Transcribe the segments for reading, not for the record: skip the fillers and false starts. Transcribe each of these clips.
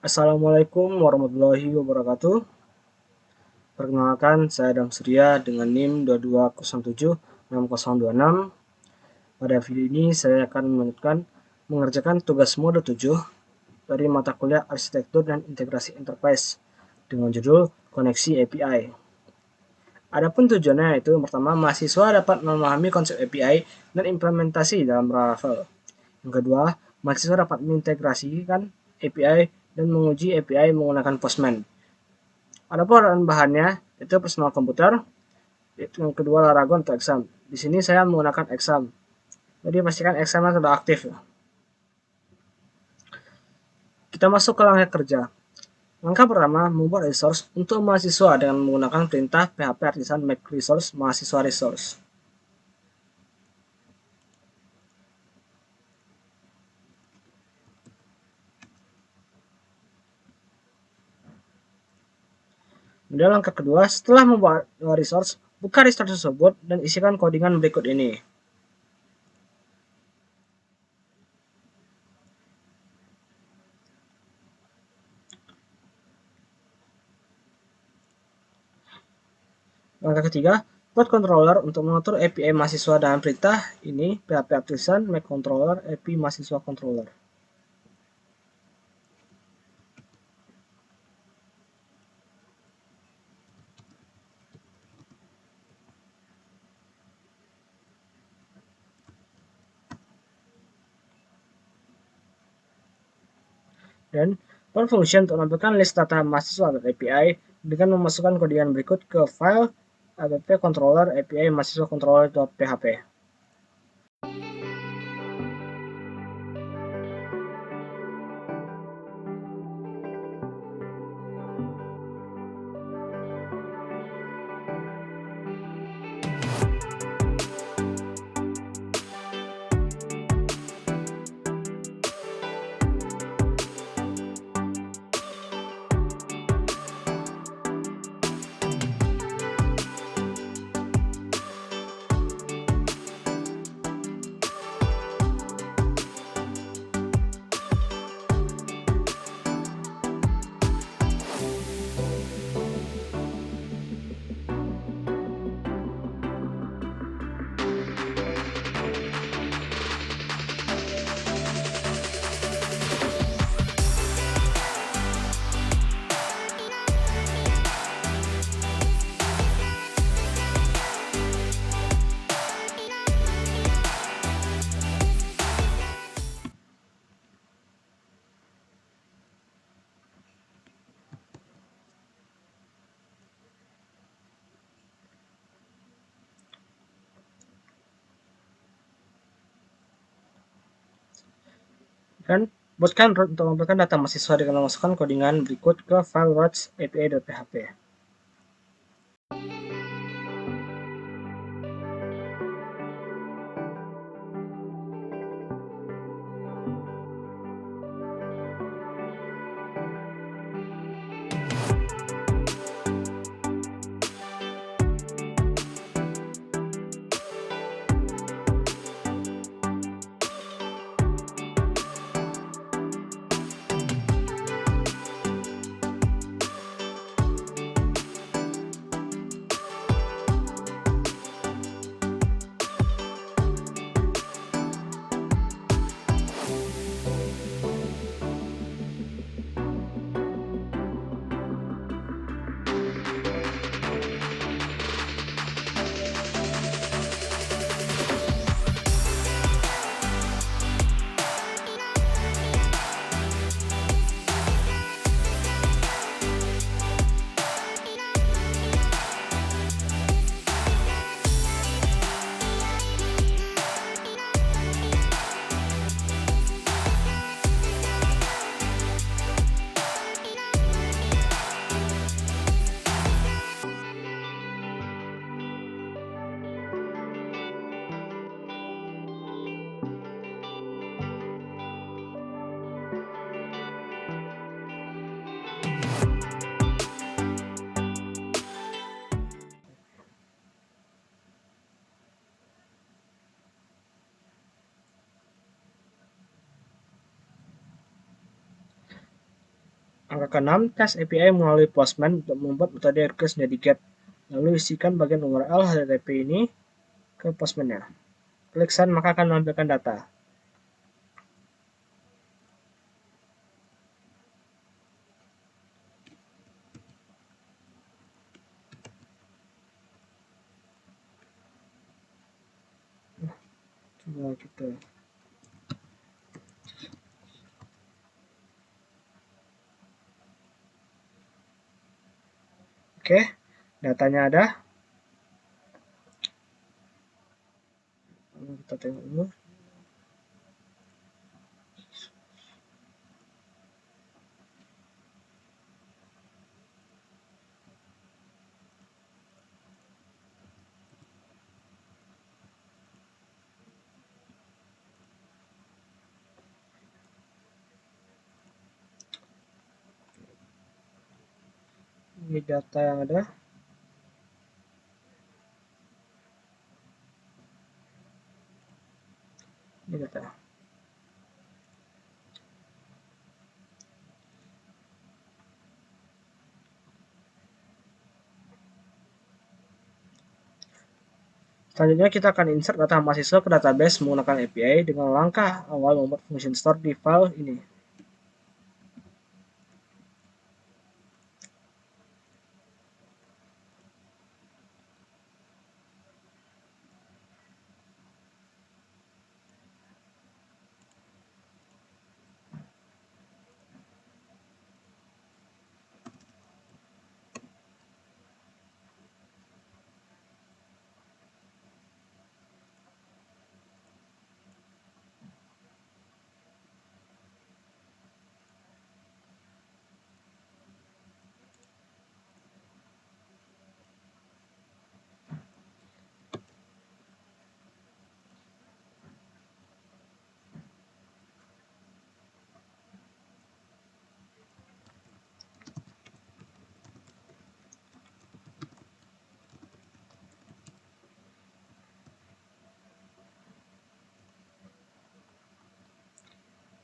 Assalamualaikum warahmatullahi wabarakatuh. Perkenalkan, saya Adam Surya dengan NIM 22076026. Pada video ini saya akan mengerjakan tugas mode 7 dari mata kuliah Arsitektur dan Integrasi Enterprise dengan judul Koneksi API. Adapun tujuannya yaitu yang pertama, mahasiswa dapat memahami konsep API dan implementasi dalam Laravel. Yang kedua, mahasiswa dapat mengintegrasikan API dan menguji API menggunakan Postman. Adapun bahannya itu personal komputer, yang kedua Laragon untuk exam. Di sini saya menggunakan exam. Jadi pastikan examnya sudah aktif. Kita masuk ke langkah kerja. Langkah pertama, membuat resource untuk mahasiswa dengan menggunakan perintah php artisan make resource mahasiswa resource. Kemudian langkah kedua, setelah membuat resource, buka resource tersebut dan isikan codingan berikut ini. Langkah ketiga, buat controller untuk mengatur API mahasiswa dengan perintah ini php artisan make controller API mahasiswa controller. Dan function untuk menampilkan list data mahasiswa API dengan memasukkan codingan berikut ke file app controller API mahasiswa controller.php. Dan buatkan root untuk menampilkan data mahasiswa dengan memasukkan codingan berikut ke file routes api.php. Angka ke-6, tes API melalui Postman untuk membuat metode request menjadi GET. Lalu isikan bagian URL HTTP ini ke Postman-nya. Klik Send maka akan menampilkan data. Coba kita. Oke, datanya ada. Kita tengok dulu. Ini data yang ada. Ini data. Selanjutnya kita akan insert data mahasiswa ke database menggunakan API dengan langkah awal membuat function store di file ini.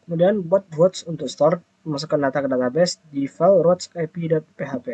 Kemudian buat routes untuk store, masukkan data ke database di file routes.ap.php.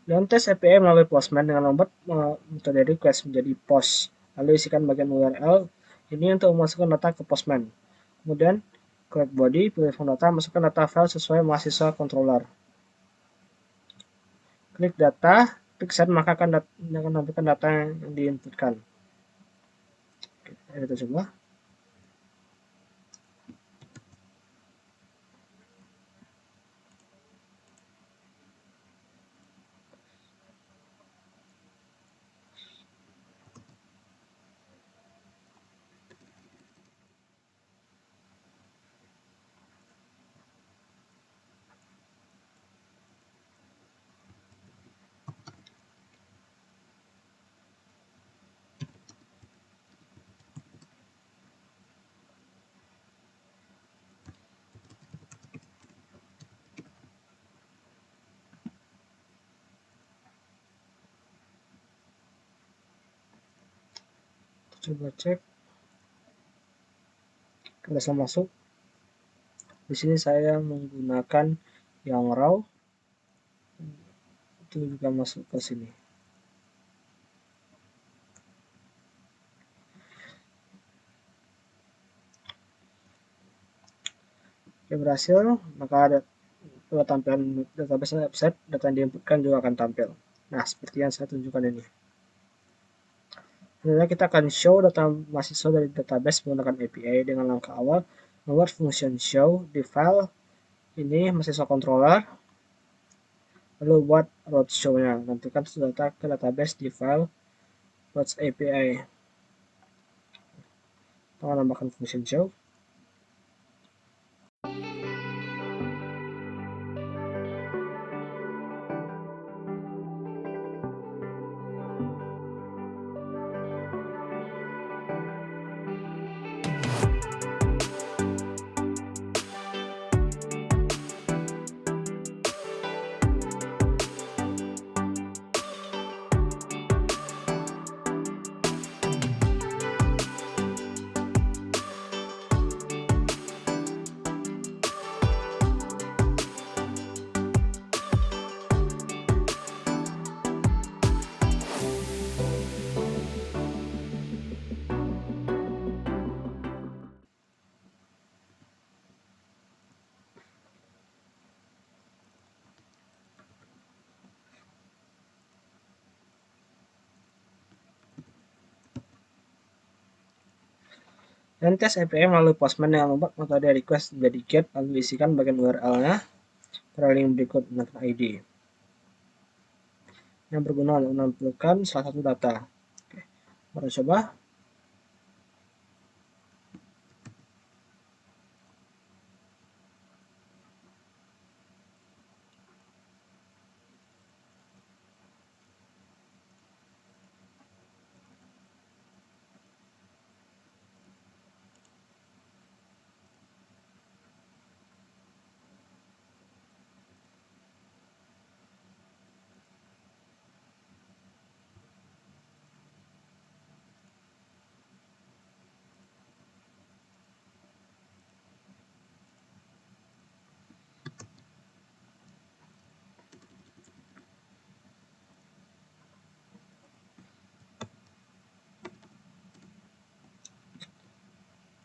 Dan tes API melalui Postman dengan membuat metode request menjadi post. Lalu isikan bagian URL ini untuk memasukkan data ke Postman. Kemudian collect body, pilih form data, masukkan data file sesuai mahasiswa controller. Klik data, klik send maka akan menampilkan data yang diinputkan. Kita coba. Coba cek. Kita bisa masuk. Di sini saya menggunakan yang raw. Itu juga masuk ke sini. Oke, berhasil, maka ada tampilan database website, data yang diinputkan juga akan tampil. Nah, seperti yang saya tunjukkan ini. Selanjutnya kita akan show data mahasiswa dari database menggunakan API dengan langkah awal membuat function show di file ini mahasiswa controller, lalu buat route show-nya, nantikan data ke database di file routes API. Kita menambahkan function show. Dan tes API melalui Postman yang membuat metode request menjadi get lalu isikan bagian URL-nya pada link berikut menggunakan ID yang berguna untuk menampilkan salah satu data. Oke, mari coba.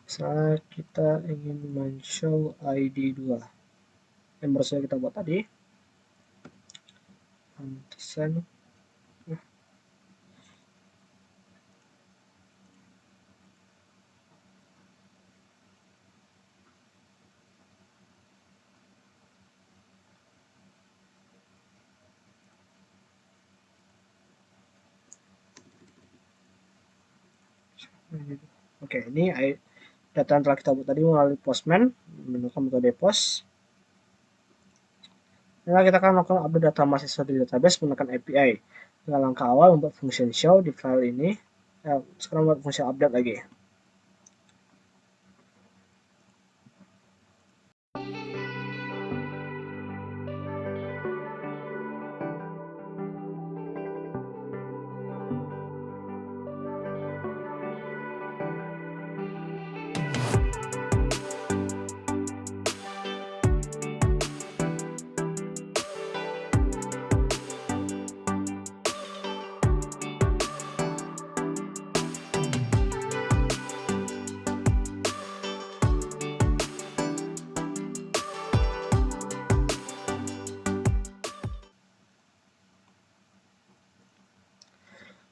Misalnya kita ingin men-show ID 2 yang baru saja kita buat tadi. Desain. Oke, ini data yang telah kita buat tadi melalui Postman menggunakan metode post. Nah, kita akan melakukan update data mahasiswa di database menggunakan API. Dengan langkah awal membuat function show di file ini. Sekarang membuat fungsi update lagi.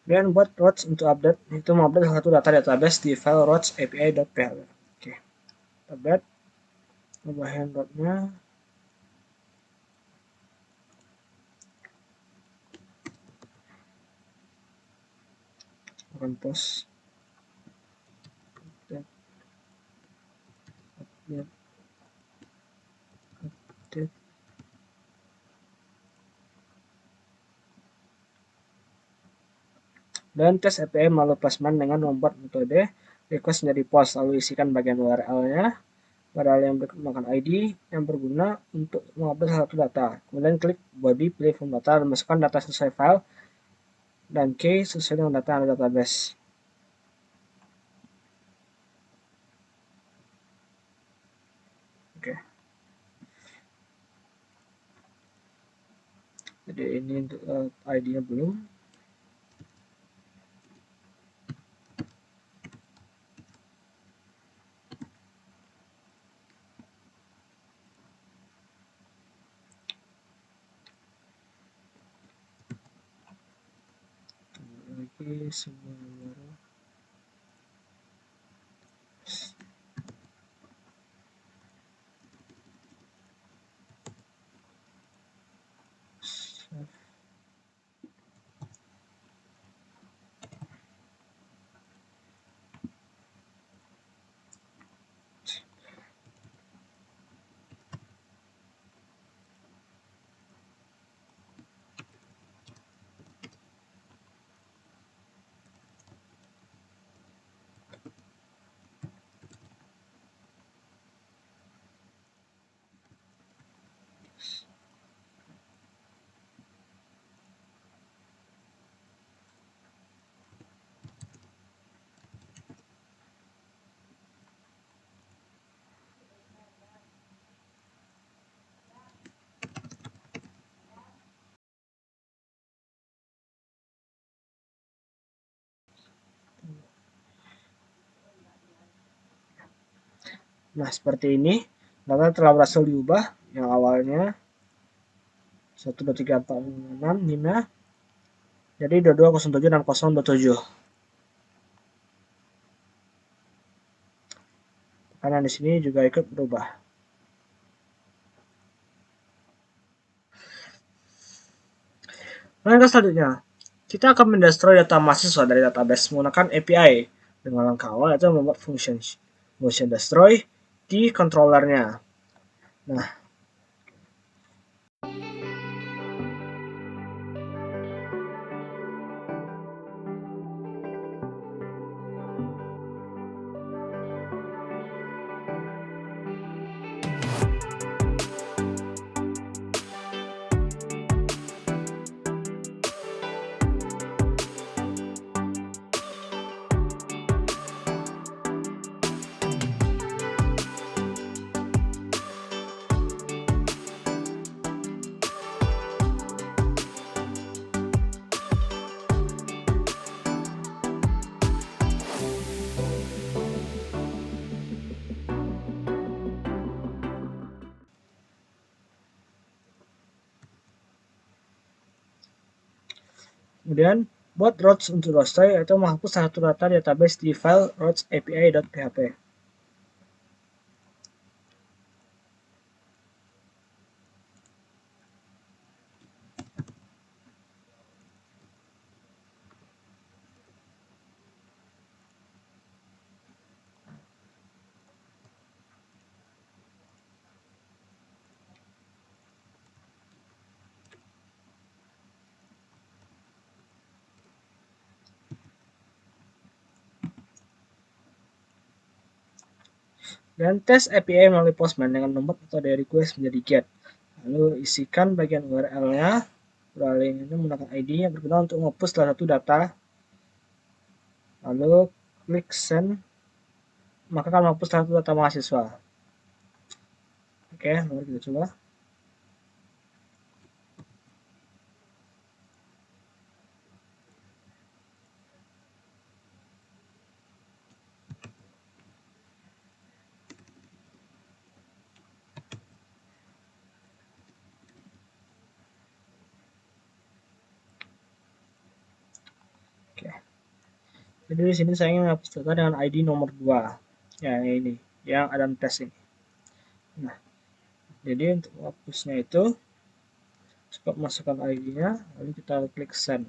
Kemudian buat routes untuk update, itu mengupdate satu data database di file routes api.pl. Oke, update, tambahin route-nya. Akan post, update, update, update. Dan tes API melalui Postman dengan membuat metode request menjadi post, lalu isikan bagian URL-nya pada yang berikut menggunakan ID yang berguna untuk mengupdate salah satu data. Kemudian klik body pilih form data dan masukkan data sesuai file dan key sesuai dengan data yang ada database. Oke. Jadi ini untuk ID-nya belum. Lagi semua baru. Nah, seperti ini data telah berhasil diubah yang awalnya 12346 jadi 22076027. karena di sini juga ikut berubah. Langkah selanjutnya, kita akan mendestroy data mahasiswa dari database menggunakan API. Dengan langkah awal itu membuat function destroy di controllernya. Nah, kemudian buat routes untuk destroy yaitu menghapus satu data database di file routes.api.php. Dan tes API melalui Postman dengan membuat metode request menjadi get. Lalu isikan bagian URL-nya. URL ini menggunakan ID yang berguna untuk menghapus salah satu data. Lalu klik send, maka akan menghapus salah satu data mahasiswa. Oke, mari kita coba. Oke. Jadi di sini saya ingin menghapus data dengan ID nomor 2. Ya, ini yang ada tes ini. Nah, jadi untuk menghapusnya itu cukup masukkan ID-nya, lalu kita klik send.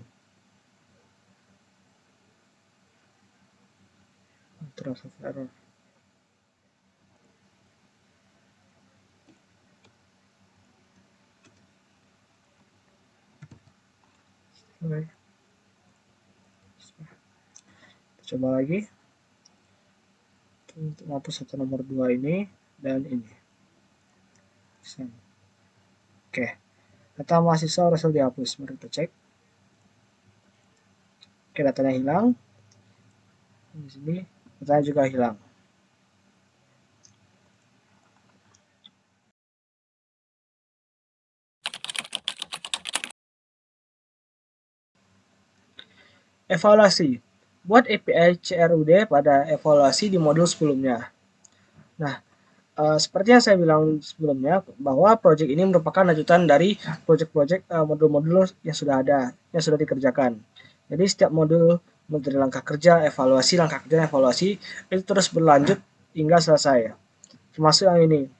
Trace of error. Oke. Coba lagi untuk menghapus satu nomor 2 ini dan ini. Oke, data mahasiswa berhasil dihapus. Mari kita cek. Oke, datanya hilang. Di sini datanya juga hilang. Evaluasi. Buat API CRUD pada evaluasi di modul sebelumnya. Nah, seperti yang saya bilang sebelumnya, bahwa proyek ini merupakan lanjutan dari proyek-proyek modul-modul yang sudah ada, yang sudah dikerjakan. Jadi setiap modul dari langkah kerja, evaluasi, langkah kerja, evaluasi, itu terus berlanjut hingga selesai. Termasuk yang ini.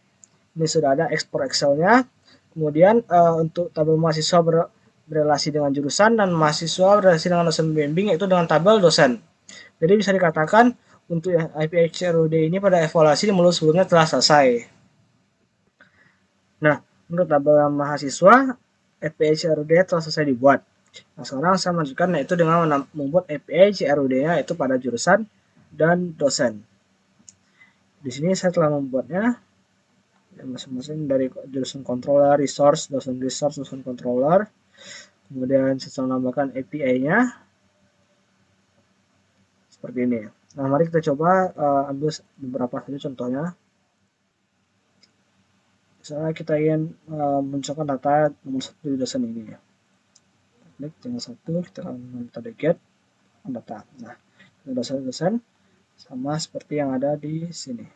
Ini sudah ada ekspor Excel-nya. Kemudian untuk tabel mahasiswa berrelasi dengan jurusan dan mahasiswa berrelasi dengan dosen pembimbing, yaitu dengan tabel dosen. Jadi bisa dikatakan untuk API CRUD ini pada evaluasi di modul sebelumnya telah selesai. Nah, untuk tabel mahasiswa, API CRUD telah selesai dibuat. Nah, sekarang saya melanjutkan yaitu dengan membuat API CRUD-nya yaitu pada jurusan dan dosen. Di sini saya telah membuatnya masing-masing dari jurusan controller, resource, dosen controller. Kemudian saya menambahkan API-nya seperti ini. Nah, mari kita coba ambil beberapa saja contohnya. Misalnya kita ingin menunjukkan data nomor 1 di dosen ini. Klik tinggal 1, kita akan metode get data. Nah, dosen sama seperti yang ada di sini.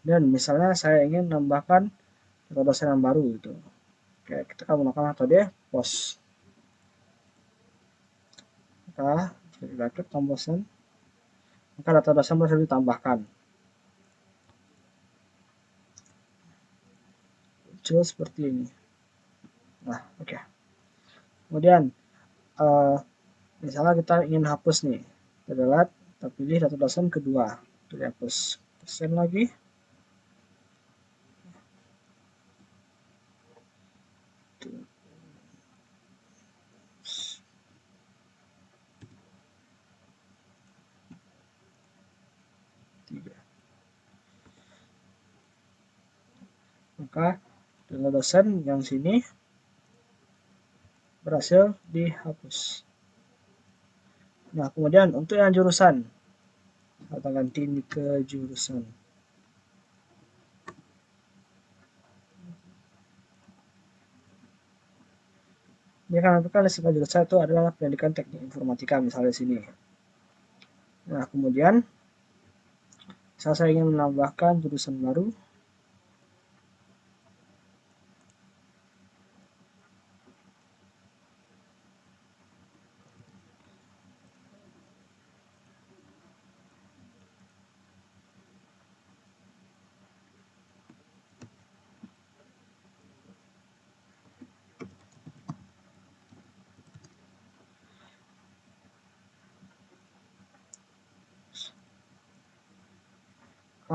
Dan misalnya saya ingin menambahkan dosen yang baru itu. Oke, kita akan menggunakan metode post. Kita klik tombol send. maka data dosen harus ditambahkan. Muncul seperti ini. Nah, oke. Kemudian misalnya kita ingin hapus nih, kita pilih data dosen kedua, kita hapus dosen lagi. Maka data dosen yang sini berhasil dihapus. Nah, kemudian untuk yang jurusan, kita ganti ini ke jurusan. Ini kan list jurusan itu adalah pendidikan teknik informatika misalnya di sini. Nah, kemudian saya ingin menambahkan jurusan baru.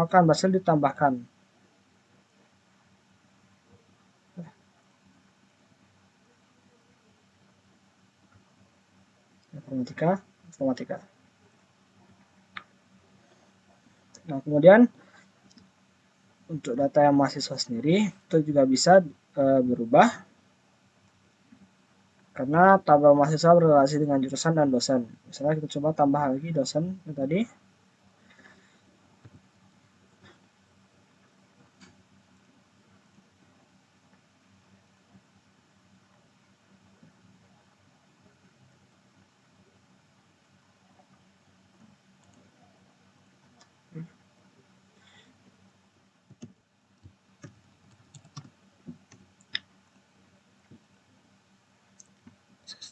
Akan berhasil ditambahkan. Informatika. Nah, kemudian untuk data yang mahasiswa sendiri itu juga bisa berubah karena tabel mahasiswa berrelasi dengan jurusan dan dosen. Misalnya kita coba tambah lagi dosen yang tadi.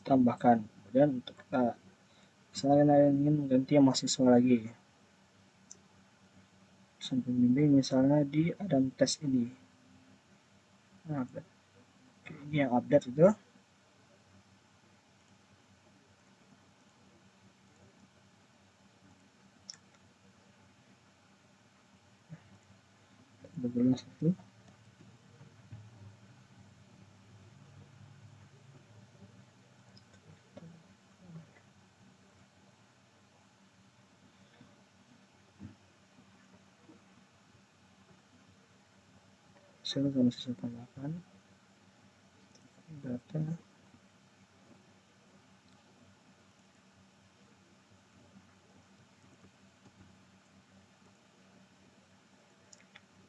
Tambahkan. Kemudian untuk kita misalnya ingin mengganti yang mahasiswa lagi, dosen pembimbing misalnya di Adam tes ini. Nah, ini yang update itu. Beberapa satu. Saya akan saya tambahkan data.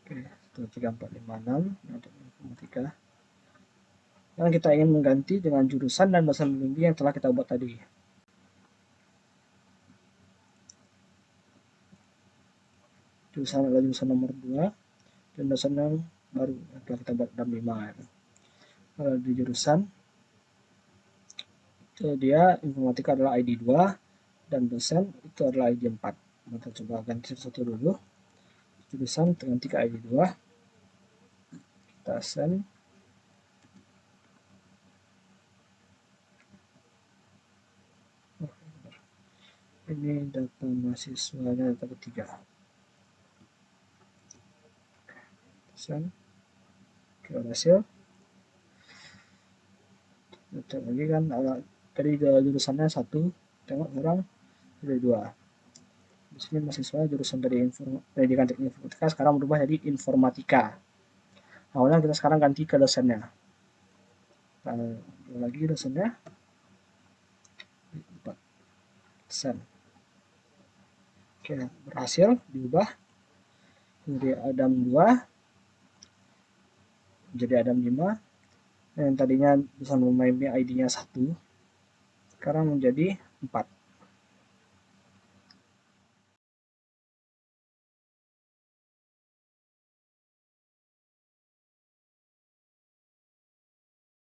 Oke, 3456 untuk informatika. Dan kita ingin mengganti dengan jurusan dan dosen pembimbing yang telah kita buat tadi. Jurusan adalah jurusan nomor 2 dan dosen yang baru yang telah kita buat dalam 5. Kalau di jurusan itu dia informatika adalah ID 2 dan dosen itu adalah ID 4. Kita coba ganti satu dulu. Jurusan ganti ke ID 2. Kita send. Ini data mahasiswanya, data ketiga. Send. Oke, hasil. Data lagi kan tadi jurusannya 1, tengok sekarang jadi 2. Di sini mahasiswa jurusan dari pendidikan teknik informatika sekarang berubah jadi informatika. Awalnya kita sekarang ganti ke dosennya. Lagi dosennya 4. Send. Oke, berhasil diubah dari Adam 2 menjadi Adam 5. Yang tadinya dosen pembimbing ID-nya 1 sekarang menjadi 4.